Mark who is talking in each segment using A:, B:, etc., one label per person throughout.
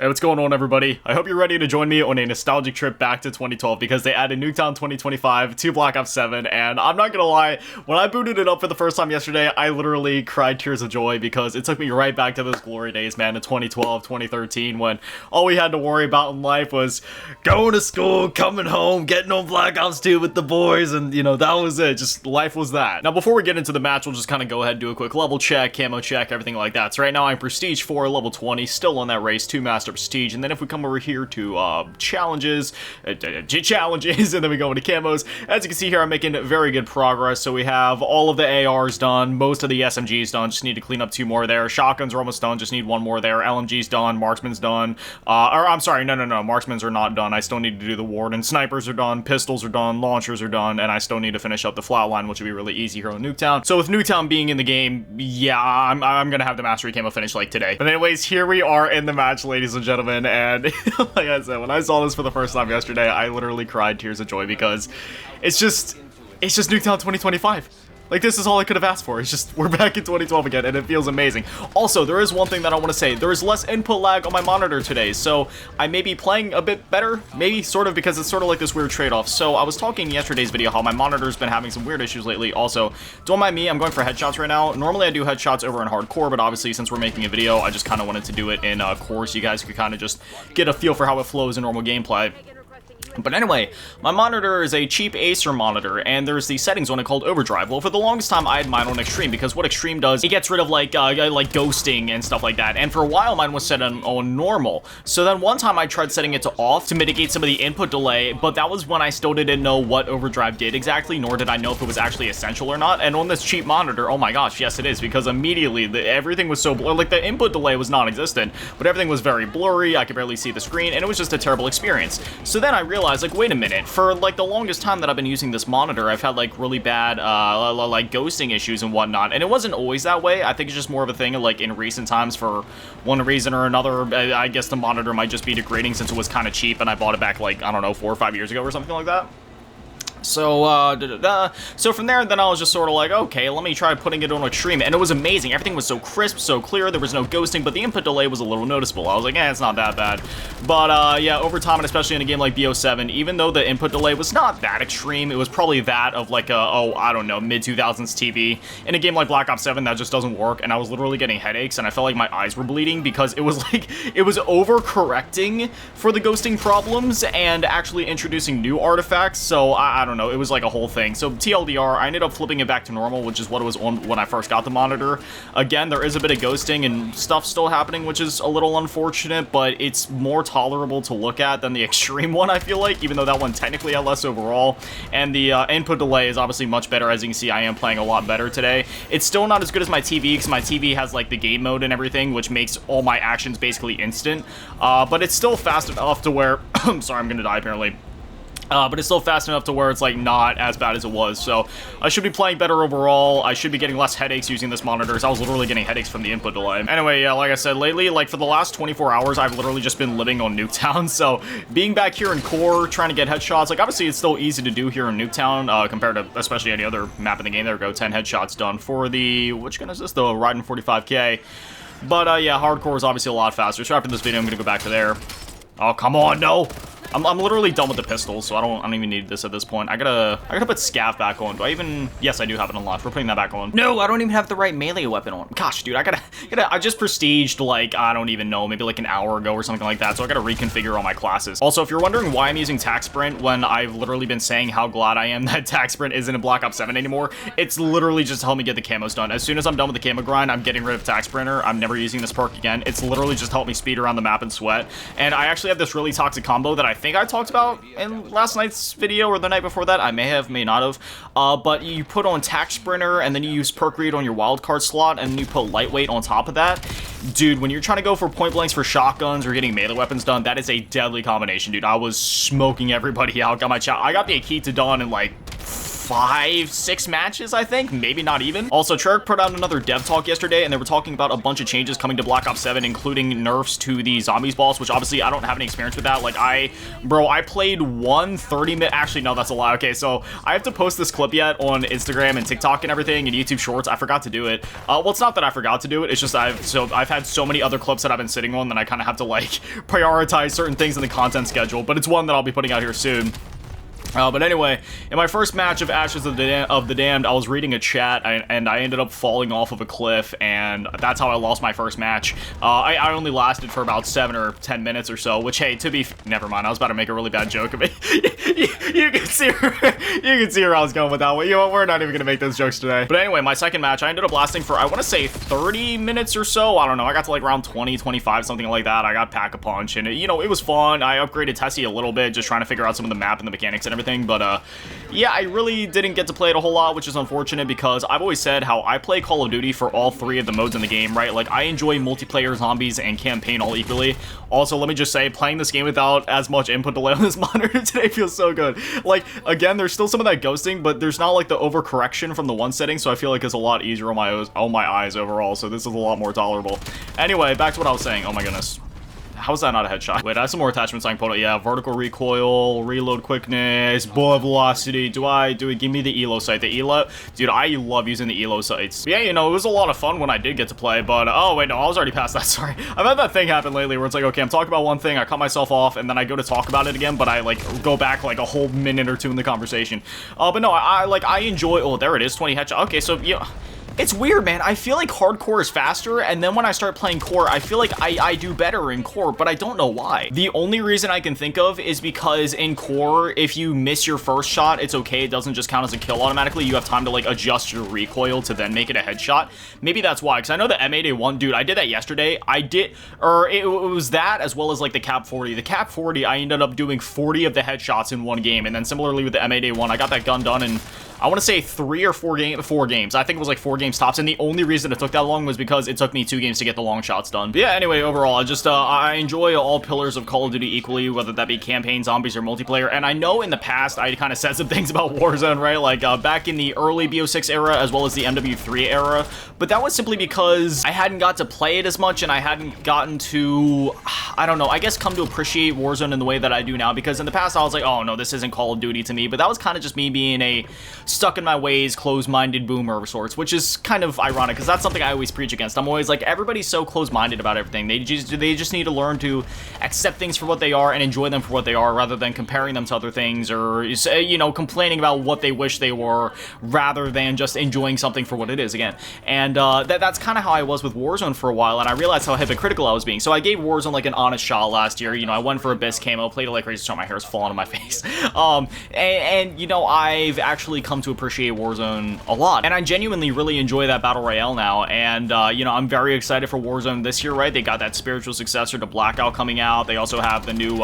A: Hey, what's going on, everybody? I hope you're ready to join me on a nostalgic trip back to 2012 because they added Nuketown 2025 to Black Ops 7, and I'm not gonna lie, when I booted it up for the first time yesterday, I literally cried tears of joy because it took me right back to those glory days, man, in 2012, 2013, when all we had to worry about in life was going to school, coming home, getting on Black Ops 2 with the boys, and, you know, that was it. Just life was that. Now, before we get into the match, we'll just kind of go ahead and do a quick level check, camo check, everything like that. So right now, I'm Prestige 4, level 20, still on that race, 2 Master Prestige, and then if we come over here to challenges, and then we go into camos, as you can see here, I'm making very good progress. So we have all of the ARs done, most of the SMGs done, just need to clean up 2 more there. Shotguns are almost done, just need 1 more there. LMG's done, marksman's done, or I'm sorry, no, marksman's are not done. I still need to do the warden. Snipers are done, pistols are done, launchers are done, and I still need to finish up the flatline, which will be really easy here on Nuketown. So with Nuketown being in the game, yeah, I'm gonna have the mastery camo finish like today. But anyways, here we are in the match, ladies and gentlemen, and like I said, when I saw this for the first time yesterday, I literally cried tears of joy because it's just Nuketown 2025. Like, this is all I could have asked for. It's just, we're back in 2012 again, and it feels amazing. Also, there is one thing that I want to say. There is less input lag on my monitor today, so I may be playing a bit better, maybe, sort of, because it's sort of like this weird trade-off. So, I was talking in yesterday's video how my monitor's been having some weird issues lately. Also, don't mind me, I'm going for headshots right now. Normally, I do headshots over in hardcore, but obviously, since we're making a video, I just kind of wanted to do it in core, so you guys could kind of just get a feel for how it flows in normal gameplay. But anyway, my monitor is a cheap Acer monitor, and there's the settings on it called Overdrive. Well, for the longest time, I had mine on Extreme, because what Extreme does, it gets rid of, like ghosting and stuff like that. And for a while, mine was set on normal. So then one time, I tried setting it to off to mitigate some of the input delay, but that was when I still didn't know what Overdrive did exactly, nor did I know if it was actually essential or not. And on this cheap monitor, oh my gosh, yes, it is, because immediately, everything was so blurry. Like, the input delay was non-existent, but everything was very blurry, I could barely see the screen, and it was just a terrible experience. So then I realized, like, wait a minute, for like the longest time that I've been using this monitor, I've had like really bad like ghosting issues and whatnot, and it wasn't always that way. I think it's just more of a thing like in recent times for one reason or another. I guess the monitor might just be degrading since it was kind of cheap and I bought it back like, I don't know, 4 or 5 years ago or something like that. So, so from there, then I was just sort of like, okay, let me try putting it on Extreme, and it was amazing. Everything was so crisp, so clear, there was no ghosting, but the input delay was a little noticeable. I was like, it's not that bad. But, yeah, over time, and especially in a game like BO7, even though the input delay was not that extreme, it was probably that of like a, I don't know, mid-2000s TV. In a game like Black Ops 7, that just doesn't work, and I was literally getting headaches, and I felt like my eyes were bleeding because it was like, it was overcorrecting for the ghosting problems and actually introducing new artifacts, so I don't know, it was like a whole thing. So TLDR, I ended up flipping it back to normal, which is what it was on when I first got the monitor. Again, there is a bit of ghosting and stuff still happening, which is a little unfortunate, but it's more tolerable to look at than the Extreme one, I feel like, even though that one technically had less overall. And the input delay is obviously much better. As you can see, I am playing a lot better today. It's still not as good as my TV, because my TV has like the game mode and everything, which makes all my actions basically instant. But it's still fast enough to where, I'm sorry, I'm gonna die apparently. But it's still fast enough to where it's, like, not as bad as it was, so I should be playing better overall. I should be getting less headaches using this monitor, because I was literally getting headaches from the input delay. Anyway, yeah, like I said, lately, like, for the last 24 hours, I've literally just been living on Nuketown, so being back here in core, trying to get headshots, like, obviously, it's still easy to do here in Nuketown, compared to, especially any other map in the game. There we go, 10 headshots done for the, which gun is this? The Raiden 45K. But, yeah, hardcore is obviously a lot faster, so after this video, I'm gonna go back to there. Oh, come on, no! I'm literally done with the pistols, so I don't even need this at this point. I gotta put Scav back on. Do I even? Yes, I do have it unlocked. We're putting that back on. No, I don't even have the right melee weapon on. Gosh, dude, I just prestiged like, I don't even know, maybe like an hour ago or something like that, so I gotta reconfigure all my classes. Also, if you're wondering why I'm using Tac Sprint when I've literally been saying how glad I am that Tac Sprint isn't in Black Ops 7 anymore, it's literally just to help me get the camos done. As soon as I'm done with the camo grind, I'm getting rid of Tac Sprinter. I'm never using this perk again. It's literally just helped me speed around the map and sweat. And I actually have this really toxic combo that I think I talked about in last night's video or the night before that. I may have, may not have. But you put on Tac Sprinter and then you use Perk Read on your wildcard slot and then you put Lightweight on top of that. Dude, when you're trying to go for point blanks for shotguns or getting melee weapons done, that is a deadly combination, dude. I was smoking everybody out. I got the Akita done in like 5, 6 matches, I think, maybe not even. Also, Treyarch put out another dev talk yesterday, and they were talking about a bunch of changes coming to Black Ops 7, including nerfs to the zombies boss, which obviously I don't have any experience with that. Like, I played one 30-minute, actually, no, that's a lie. Okay, so I have to post this clip yet on Instagram and TikTok and everything, and YouTube Shorts. I forgot to do it. Well, it's not that I forgot to do it, it's just I've had so many other clips that I've been sitting on that I kind of have to, like, prioritize certain things in the content schedule, but it's one that I'll be putting out here soon. But anyway, in my first match of Ashes of the Damned, I was reading a chat, and I ended up falling off of a cliff, and that's how I lost my first match. I only lasted for about 7 or 10 minutes or so, which, hey, never mind, I was about to make a really bad joke of it. you can see where I was going with that one. You know what, we're not even gonna make those jokes today. But anyway, my second match, I ended up lasting for, I want to say 30 minutes or so. I don't know, I got to like around 20, 25, something like that. I got Pack-a-Punch, and it was fun. I upgraded Tessie a little bit, just trying to figure out some of the map and the mechanics and everything, but yeah, I really didn't get to play it a whole lot, which is unfortunate because I've always said how I play Call of Duty for all 3 of the modes in the game, right? Like, I enjoy multiplayer, zombies, and campaign all equally. Also, let me just say, playing this game without as much input delay on this monitor today feels so good. Like, again, there's still some of that ghosting, but there's not like the overcorrection from the one setting, so I feel like it's a lot easier on my eyes overall, so this is a lot more tolerable. Anyway, back to what I was saying. Oh my goodness. How is that not a headshot? Wait, I have some more attachments I can put. Yeah, vertical recoil, reload quickness, bullet velocity. Do it? Give me the elo sight. The elo, dude, I love using the elo sights. Yeah, you know, it was a lot of fun when I did get to play, but oh wait, no, I was already past that. Sorry, I've had that thing happen lately where it's like, okay, I'm talking about one thing, I cut myself off, and then I go to talk about it again, but I like go back like a whole minute or two in the conversation. But no, I enjoy. Oh, there it is, 20 headshot. Okay, so yeah. It's weird, man. I feel like hardcore is faster, and then when I start playing core, I feel like I do better in core, but I don't know why. The only reason I can think of is because in core, if you miss your first shot, it's okay. It doesn't just count as a kill automatically. You have time to, like, adjust your recoil to then make it a headshot. Maybe that's why, because I know the M8A1, dude, I did that yesterday. It was that as well as, like, the Cap 40. The Cap 40, I ended up doing 40 of the headshots in one game, and then similarly with the M8A1, I got that gun done in, I want to say 3 or 4 games. I think it was like 4 games tops, and the only reason it took that long was because it took me 2 games to get the long shots done. But yeah, anyway, overall, I enjoy all pillars of Call of Duty equally, whether that be campaign, zombies, or multiplayer. And I know in the past I kind of said some things about Warzone, right? Like back in the early BO6 era as well as the MW3 era, but that was simply because I hadn't got to play it as much, and I hadn't gotten to, I don't know, I guess come to appreciate Warzone in the way that I do now, because in the past I was like, oh no, this isn't Call of Duty to me, but that was kind of just me being a stuck in my ways, closed-minded boomer of sorts, which is kind of ironic because that's something I always preach against. I'm always like, everybody's so closed-minded about everything. They just need to learn to accept things for what they are and enjoy them for what they are, rather than comparing them to other things or, you know, complaining about what they wish they were, rather than just enjoying something for what it is again. And that's kind of how I was with Warzone for a while, and I realized how hypocritical I was being. So I gave Warzone like an honest shot last year. You know, I went for Abyss camo, played it like crazy, so my hair is falling on my face. And you know, I've actually come to appreciate Warzone a lot, and I genuinely really enjoy that battle royale now. And you know, I'm very excited for Warzone this year, right? They got that spiritual successor to Blackout coming out. They also have the new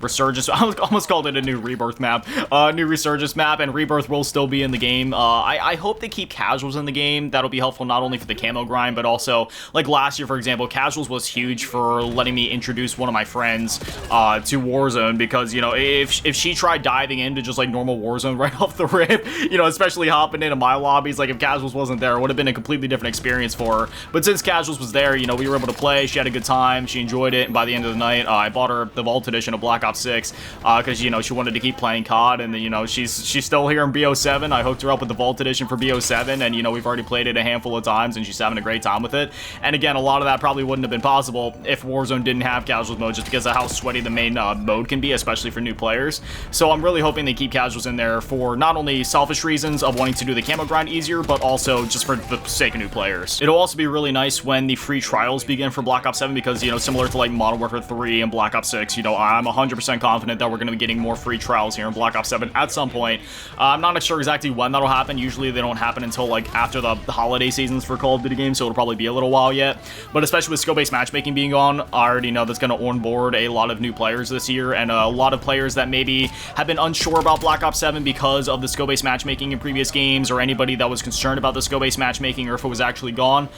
A: Resurgence. I almost called it a new Rebirth map. New Resurgence map, and Rebirth will still be in the game. I hope they keep casuals in the game. That'll be helpful not only for the camo grind, but also, like last year, for example, casuals was huge for letting me introduce one of my friends to Warzone, because, you know, if she tried diving into just like normal Warzone right off the rip, you know, especially hopping into my lobbies, like if casuals wasn't there, it would have been a completely different experience for her. But since casuals was there, you know, we were able to play. She had a good time. She enjoyed it. And by the end of the night, I bought her the Vault Edition of Black Ops 6 because, you know, she wanted to keep playing COD. And then, you know, she's still here in BO7. I hooked her up with the Vault Edition for BO7, and, you know, we've already played it a handful of times, and she's having a great time with it. And again, a lot of that probably wouldn't have been possible if Warzone didn't have casuals mode, just because of how sweaty the main mode can be, especially for new players. So I'm really hoping they keep casuals in there for not only selfish reasons of wanting to do the camo grind easier, but also just for the sake of new players. It'll also be really nice when the free trials begin for Black Ops 7, because, you know, similar to like Modern Warfare 3 and Black Ops 6, you know, I'm 100% confident that we're going to be getting more free trials here in Black Ops 7 at some point. I'm not sure exactly when that'll happen. Usually they don't happen until like after the holiday seasons for Call of Duty games, so it'll probably be a little while yet. But especially with skill-based matchmaking being gone, I already know that's going to onboard a lot of new players this year, and a lot of players that maybe have been unsure about Black Ops 7 because of the skill-based matchmaking in previous games, or anybody that was concerned about the skill-based matchmaking or if it was actually gone.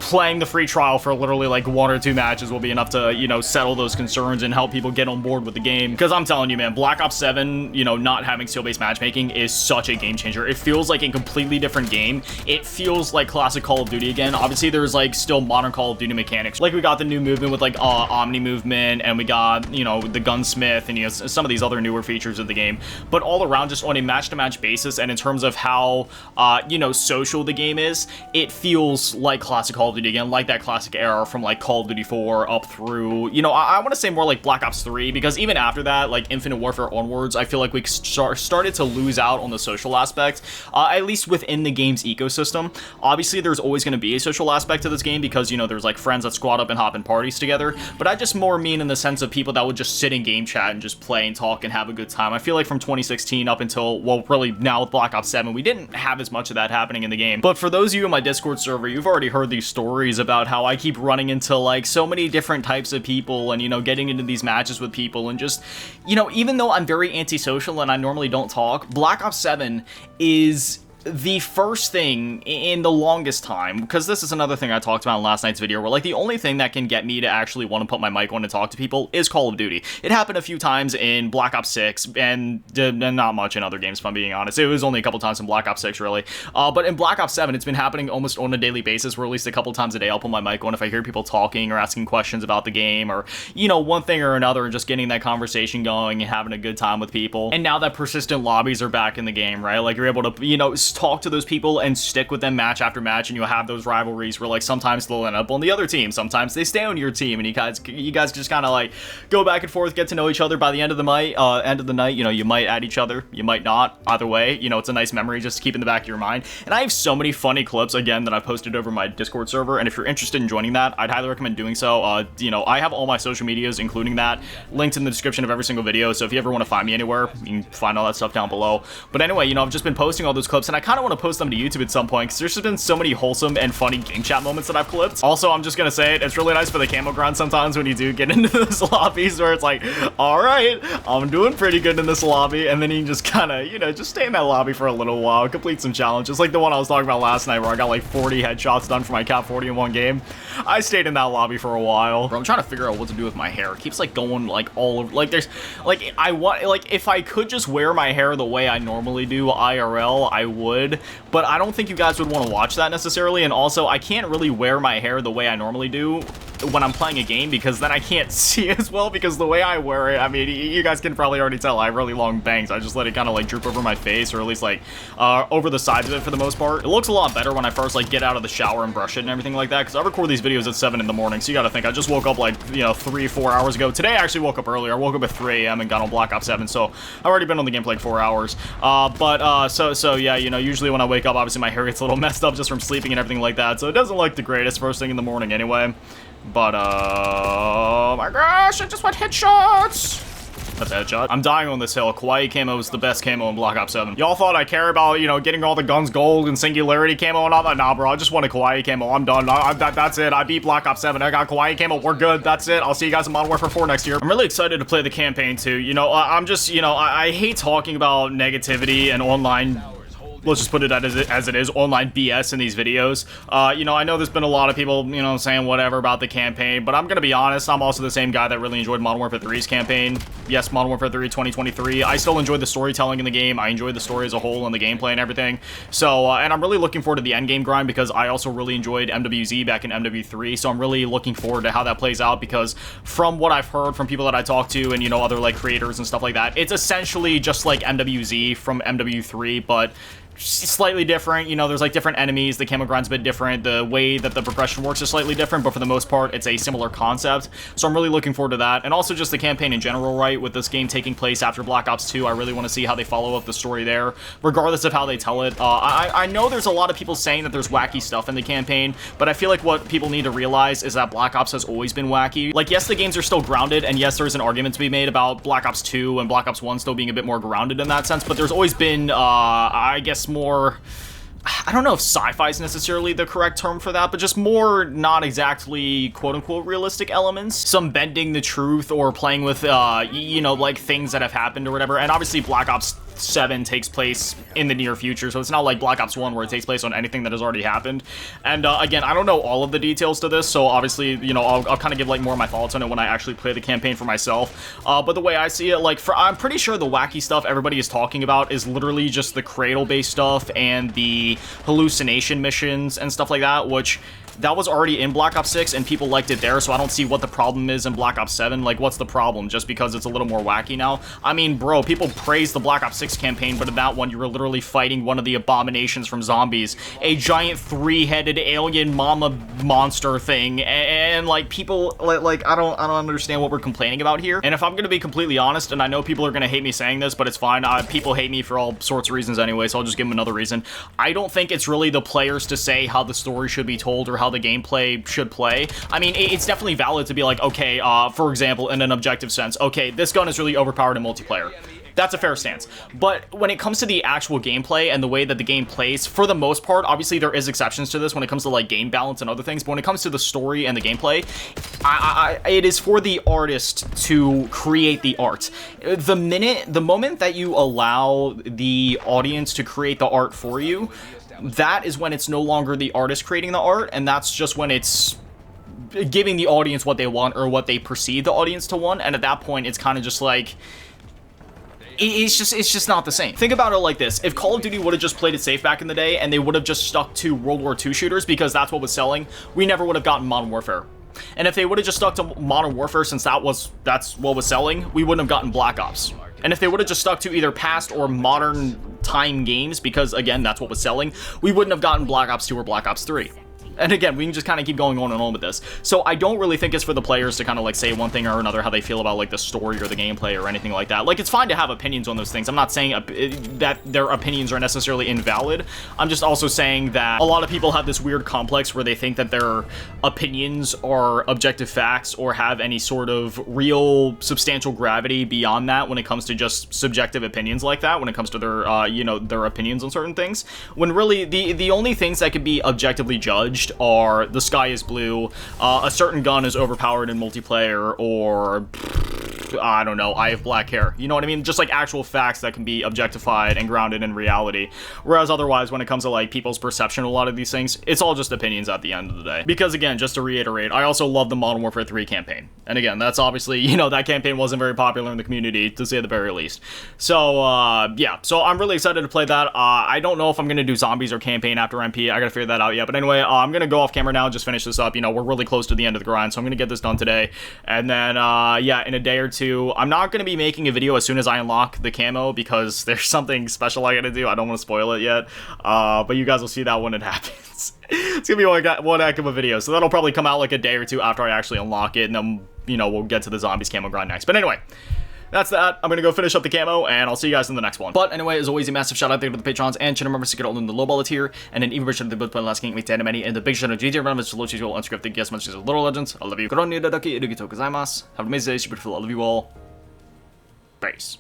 A: playing the free trial for literally like 1 or 2 matches will be enough to, you know, settle those concerns and help people get on board with the game. Because I'm telling you, man, Black Ops 7, you know, not having skill-based matchmaking is such a game changer. It feels like a completely different game. It feels like classic Call of Duty again. Obviously, there's like still modern Call of Duty mechanics. Like we got the new movement with like Omni movement, and we got, you know, the gunsmith, and, you know, some of these other newer features of the game. But all around, just on a match-to-match basis, and in terms of how, you know, social the game is, it feels like classic Call of Duty again, like that classic era from like Call of Duty 4 up through, you know, I want to say more like Black Ops 3, because even after that, like Infinite Warfare onwards, I feel like we started to lose out on the social aspect, at least within the game's ecosystem. Obviously, there's always going to be a social aspect to this game because, you know, there's like friends that squad up and hop in parties together, but I just more mean in the sense of people that would just sit in game chat and just play and talk and have a good time. I feel like from 2016 up until, well, really now with Black Ops 7, we didn't have as much of that happening in the game. But for those of you in my Discord server, you've already heard these stories about how I keep running into like so many different types of people and, you know, getting into these matches with people and just, you know, even though I'm very antisocial and I normally don't talk, Black Ops 7 is the first thing in the longest time, because this is another thing I talked about in last night's video, where like the only thing that can get me to actually want to put my mic on and talk to people is Call of Duty. It happened a few times in Black Ops 6 and not much in other games, if I'm being honest. It was only a couple times in Black Ops 6 really, but in Black Ops 7 it's been happening almost on a daily basis, where at least a couple times a day I'll put my mic on if I hear people talking or asking questions about the game, or, you know, one thing or another, and just getting that conversation going and having a good time with people. And now that persistent lobbies are back in the game, right, like you're able to, you know, talk to those people and stick with them match after match, and you'll have those rivalries where like sometimes they'll end up on the other team, sometimes they stay on your team, and you guys just kind of like go back and forth, get to know each other. By the end of the night, you know, you might add each other, you might not. Either way, you know, it's a nice memory just to keep in the back of your mind. And I have so many funny clips again that I've posted over my Discord server, and if you're interested in joining that, I'd highly recommend doing so. You know, I have all my social medias, including that, linked in the description of every single video, so if you ever want to find me anywhere, you can find all that stuff down below. But anyway, you know, I've just been posting all those clips, and I kind of want to post them to YouTube at some point, because there's just been so many wholesome and funny game chat moments that I've clipped. Also, I'm just gonna say it, it's really nice for the camo grind sometimes when you do get into those lobbies where it's like, alright, I'm doing pretty good in this lobby, and then you can just kind of, you know, just stay in that lobby for a little while, complete some challenges, like the one I was talking about last night where I got like 40 headshots done for my Cap 40 in one game. I stayed in that lobby for a while. Bro, I'm trying to figure out what to do with my hair. It keeps like going like all over, like there's, like I want, like if I could just wear my hair the way I normally do IRL, I would, but I don't think you guys would want to watch that necessarily. And also, I can't really wear my hair the way I normally do when I'm playing a game, because then I can't see as well, because the way I wear it, I mean, you guys can probably already tell I have really long bangs. I just let it kind of like droop over my face, or at least like over the sides of it for the most part. It looks a lot better when I first like get out of the shower and brush it and everything like that, because I record these videos at 7 in the morning, so you gotta think I just woke up like, you know, 3-4 hours ago. Today I actually woke up earlier. I woke up at 3 a.m. and got on Black Ops 7, so I've already been on the game for like 4 hours. So yeah, you know, usually when I wake up, obviously my hair gets a little messed up just from sleeping and everything like that, so it doesn't look the greatest first thing in the morning anyway. But oh my gosh, I just went headshots. That's a headshot. I'm dying on this hill. Kawaii camo is the best camo in Black Ops 7. Y'all thought I care about, you know, getting all the guns gold and singularity camo and all that? Nah, bro, I just want a Kawaii camo. I'm done. That's it. I beat Black Ops 7. I got Kawaii camo. We're good. That's it. I'll see you guys in Modern Warfare 4 next year. I'm really excited to play the campaign too. You know, I'm just, you know, I hate talking about negativity and online, let's just put it as it is, online BS in these videos. You know, I know there's been a lot of people, you know, saying whatever about the campaign, but I'm gonna be honest, I'm also the same guy that really enjoyed Modern Warfare 3's campaign. Yes, Modern Warfare 3 2023. I still enjoyed the storytelling in the game. I enjoyed the story as a whole and the gameplay and everything. So, and I'm really looking forward to the endgame grind, because I also really enjoyed MWZ back in MW3, so I'm really looking forward to how that plays out, because from what I've heard from people that I talk to and, you know, other like creators and stuff like that, it's essentially just like MWZ from MW3, but slightly different. You know, there's like different enemies, the camo grind's a bit different, the way that the progression works is slightly different, but for the most part it's a similar concept, so I'm really looking forward to that. And also just the campaign in general, right, with this game taking place after Black Ops 2, I really want to see how they follow up the story there, regardless of how they tell it. I know there's a lot of people saying that there's wacky stuff in the campaign, but I feel like what people need to realize is that Black Ops has always been wacky. Like, yes, the games are still grounded, and yes, there's an argument to be made about Black Ops 2 and Black Ops 1 still being a bit more grounded in that sense, but there's always been, I guess, more, I don't know if sci-fi is necessarily the correct term for that, but just more not exactly quote-unquote realistic elements. Some bending the truth or playing with, you know, like things that have happened or whatever. And obviously Black Ops 7 takes place in the near future, so it's not like Black Ops 1 where it takes place on anything that has already happened. And again, I don't know all of the details to this, so obviously, you know, I'll kind of give like more of my thoughts on it when I actually play the campaign for myself. But the way I see it, like, I'm pretty sure the wacky stuff everybody is talking about is literally just the cradle-based stuff and the hallucination missions and stuff like that, which that was already in Black Ops 6 and people liked it there, so I don't see what the problem is in Black Ops 7. Like, what's the problem? Just because it's a little more wacky now? I mean, bro, people praise the Black Ops 6 campaign, but in that one, you were literally fighting one of the abominations from zombies, a giant 3-headed alien mama monster thing, and like, people, like, I don't understand what we're complaining about here. And if I'm gonna be completely honest, and I know people are gonna hate me saying this, but it's fine, people hate me for all sorts of reasons anyway, so I'll just give them another reason. I don't think it's really the players to say how the story should be told or how the gameplay should play. I mean, it's definitely valid to be like, okay, for example, in an objective sense, okay, this gun is really overpowered in multiplayer. That's a fair stance. But when it comes to the actual gameplay and the way that the game plays, for the most part, obviously there is exceptions to this when it comes to like game balance and other things, but when it comes to the story and the gameplay, it is for the artist to create the art. The moment that you allow the audience to create the art for you, that is when it's no longer the artist creating the art, and that's just when it's giving the audience what they want or what they perceive the audience to want, and at that point, it's kind of just like, it's just not the same. Think about it like this. If Call of Duty would have just played it safe back in the day, and they would have just stuck to World War II shooters because that's what was selling, we never would have gotten Modern Warfare. And if they would have just stuck to Modern Warfare since that's what was selling, we wouldn't have gotten Black Ops. And if they would have just stuck to either past or modern time games, because again, that's what was selling, we wouldn't have gotten Black Ops 2 or Black Ops 3. And again, we can just kind of keep going on and on with this. So I don't really think it's for the players to kind of like say one thing or another, how they feel about like the story or the gameplay or anything like that. Like, it's fine to have opinions on those things. I'm not saying that their opinions are necessarily invalid. I'm just also saying that a lot of people have this weird complex where they think that their opinions are objective facts or have any sort of real substantial gravity beyond that when it comes to just subjective opinions like that, when it comes to their, you know, their opinions on certain things. When really the only things that could be objectively judged are the sky is blue, a certain gun is overpowered in multiplayer, or I don't know, I have black hair. You know what I mean? Just like actual facts that can be objectified and grounded in reality. Whereas otherwise, when it comes to like people's perception of a lot of these things, it's all just opinions at the end of the day. Because again, just to reiterate, I also love the Modern Warfare 3 campaign. And again, that's obviously, you know, that campaign wasn't very popular in the community, to say the very least. So, yeah. So I'm really excited to play that. I don't know if I'm going to do zombies or campaign after MP. I got to figure that out yet. But anyway, I'm going to go off camera now and just finish this up. You know, we're really close to the end of the grind, so I'm going to get this done today. And then, yeah, in a day or two, I'm not going to be making a video as soon as I unlock the camo because there's something special I got to do. I don't want to spoil it yet. But you guys will see that when it happens. It's going to be one heck of a video. So that'll probably come out like a day or two after I actually unlock it. And then, you know, we'll get to the zombies camo grind next. But anyway, that's that. I'm gonna go finish up the camo, and I'll see you guys in the next one. But anyway, as always, a massive shout out there to the patrons and channel members to get all in the low ball tier, and an even bigger shout out to the both last game, and the big shout out to GG members to Lochi's Roll unscripted guest messages of Little Legends. I love you. Have an amazing day, super beautiful. I love you all. Peace.